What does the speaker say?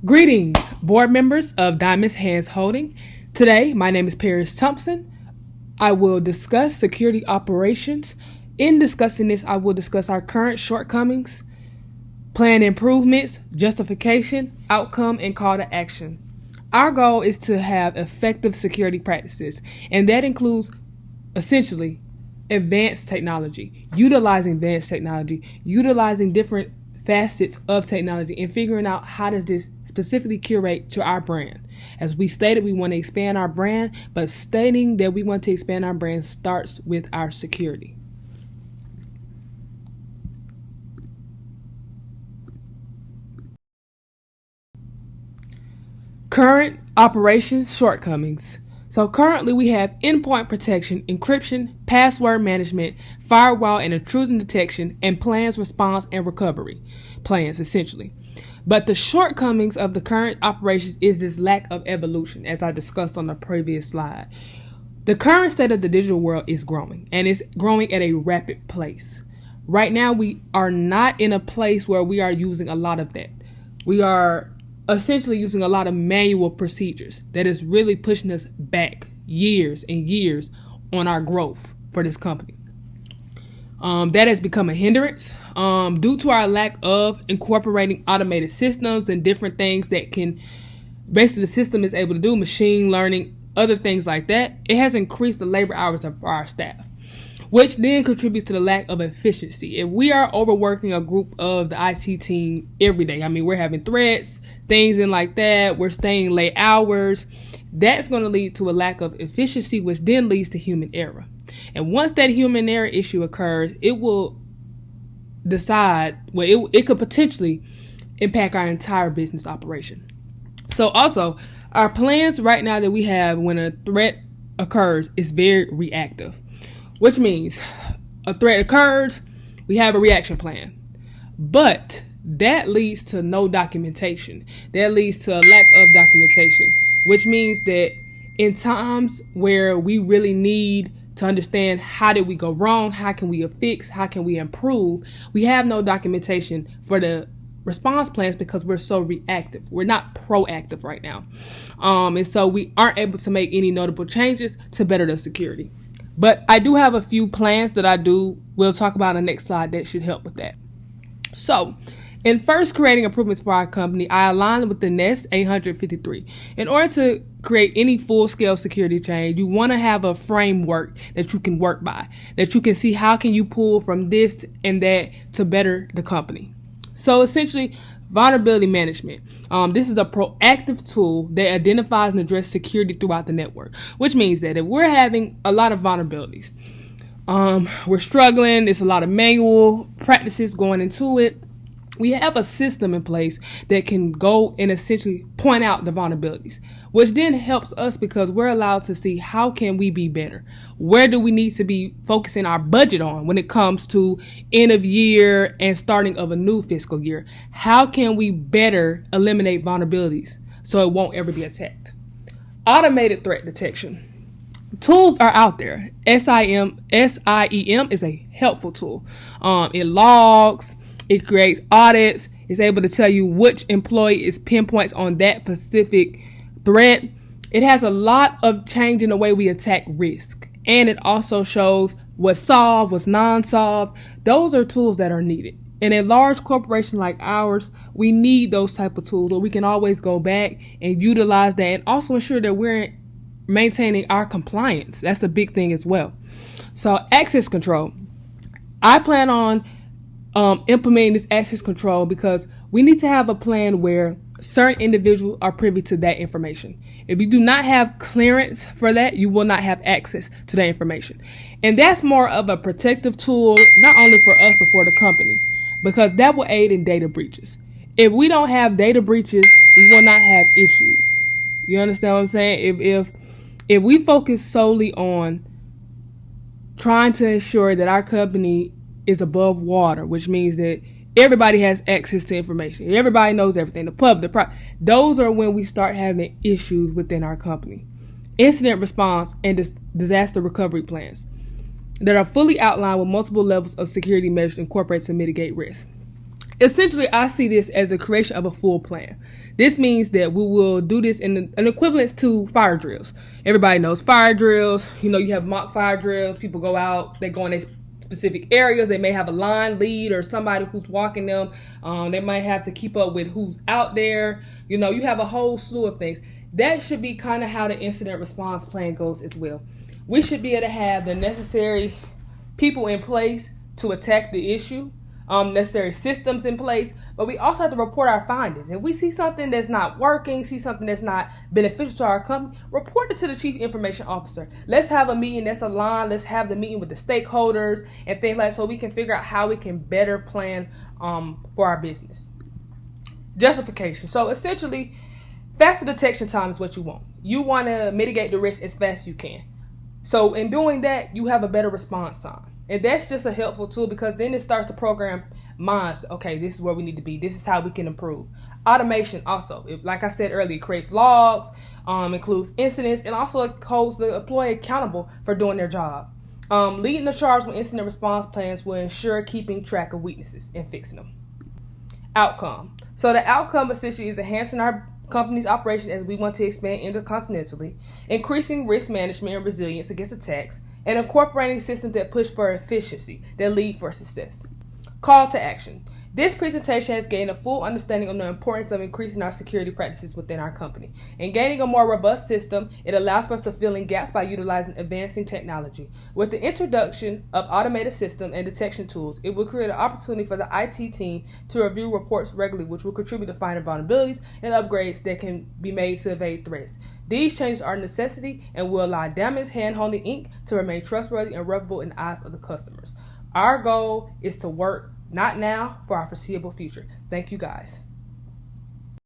Greetings, board members of Diamond's Hands Holding. Today, my name is Paris Thompson. I will discuss security operations. In discussing this, I will discuss our current shortcomings, plan improvements, justification, outcome, and call to action. Our goal is to have effective security practices, and that includes essentially advanced technology, utilizing different facets of technology, and figuring out how does this specifically curate to our brand. As we stated, we want to expand our brand, but stating that we want to expand our brand starts with our security. Current operations shortcomings. So currently we have endpoint protection, encryption, password management, firewall and intrusion detection, and plans, response, and recovery plans, essentially. But the shortcomings of the current operations is this lack of evolution, as I discussed on the previous slide. The current state of the digital world is growing, and it's growing at a rapid pace. Right now, we are not in a place where we are using a lot of that. We are essentially using a lot of manual procedures that is really pushing us back years and years on our growth for this company. That has become a hindrance due to our lack of incorporating automated systems and different things that can basically the system is able to do, machine learning, other things like that. It has increased the labor hours of our staff, which then contributes to the lack of efficiency. If we are overworking a group of the IT team every day, we're having threats, things in like that, we're staying late hours, that's going to lead to a lack of efficiency, which then leads to human error. And once that human error issue occurs, it will it could potentially impact our entire business operation. So also, our plans right now that we have when a threat occurs is very reactive, which means a threat occurs, we have a reaction plan. But that leads to no documentation. That leads to a lack of documentation, which means that in times where we really need to understand how did we go wrong, how can we fix, how can we improve, we have no documentation for the response plans because we're so reactive. We're not proactive right now. And so we aren't able to make any notable changes to better the security. But I do have a few plans that we'll talk about in the next slide that should help with that. So, in first creating improvements for our company, I aligned with the NIST 853. In order to create any full-scale security change, you want to have a framework that you can work by, that you can see how can you pull from this and that to better the company. So essentially, vulnerability management. This is a proactive tool that identifies and addresses security throughout the network, which means that if we're having a lot of vulnerabilities, we're struggling, there's a lot of manual practices going into it, we have a system in place that can go and essentially point out the vulnerabilities, which then helps us because we're allowed to see how can we be better. Where do we need to be focusing our budget on when it comes to end of year and starting of a new fiscal year? How can we better eliminate vulnerabilities so it won't ever be attacked? Automated threat detection. Tools are out there. SIEM is a helpful tool. It logs, it creates audits, it's able to tell you which employee is pinpoints on that specific threat. It has a lot of change in the way we attack risk. And it also shows what's solved, what's non-solved. Those are tools that are needed. In a large corporation like ours, we need those type of tools where we can always go back and utilize that and also ensure that we're maintaining our compliance. That's a big thing as well. So access control. I plan on implementing this access control because we need to have a plan where certain individuals are privy to that information. If you do not have clearance for that, you will not have access to that information. And that's more of a protective tool, not only for us, but for the company, because that will aid in data breaches. If we don't have data breaches, we will not have issues. You understand what I'm saying? If we focus solely on trying to ensure that our company is above water, which means that everybody has access to information, everybody knows everything, the public, those are when we start having issues within our company. Incident response and disaster recovery plans that are fully outlined with multiple levels of security measures incorporated to mitigate risk. Essentially, I see this as a creation of a full plan. This means that we will do this in an equivalence to fire drills. Everybody knows fire drills. You have mock fire drills. People go out, they go in their specific areas. They may have a line lead or somebody who's walking them. They might have to keep up with who's out there. You have a whole slew of things. That should be kind of how the incident response plan goes as well. We should be able to have the necessary people in place to attack the issue, necessary systems in place, but we also have to report our findings. If we see something that's not working, see something that's not beneficial to our company, report it to the Chief Information Officer. Let's have a meeting that's aligned. Let's have the meeting with the stakeholders and things like that so we can figure out how we can better plan for our business. Justification. So essentially, faster detection time is what you want. You want to mitigate the risk as fast as you can. So in doing that, you have a better response time. And that's just a helpful tool because then it starts to program minds. Okay, this is where we need to be. This is how we can improve. Automation also, like I said earlier, it creates logs, includes incidents, and also it holds the employee accountable for doing their job. Leading the charge with incident response plans will ensure keeping track of weaknesses and fixing them. Outcome. So the outcome essentially is enhancing our company's operation as we want to expand intercontinentally, increasing risk management and resilience against attacks, and incorporating systems that push for efficiency that lead for success. Call to action. This presentation has gained a full understanding of the importance of increasing our security practices within our company. In gaining a more robust system, it allows for us to fill in gaps by utilizing advancing technology. With the introduction of automated system and detection tools, it will create an opportunity for the IT team to review reports regularly, which will contribute to finding vulnerabilities and upgrades that can be made to evade threats. These changes are a necessity and will allow Diamond's hand-holding Inc. to remain trustworthy and reputable in the eyes of the customers. Our goal is to work not now for our foreseeable future. Thank you guys.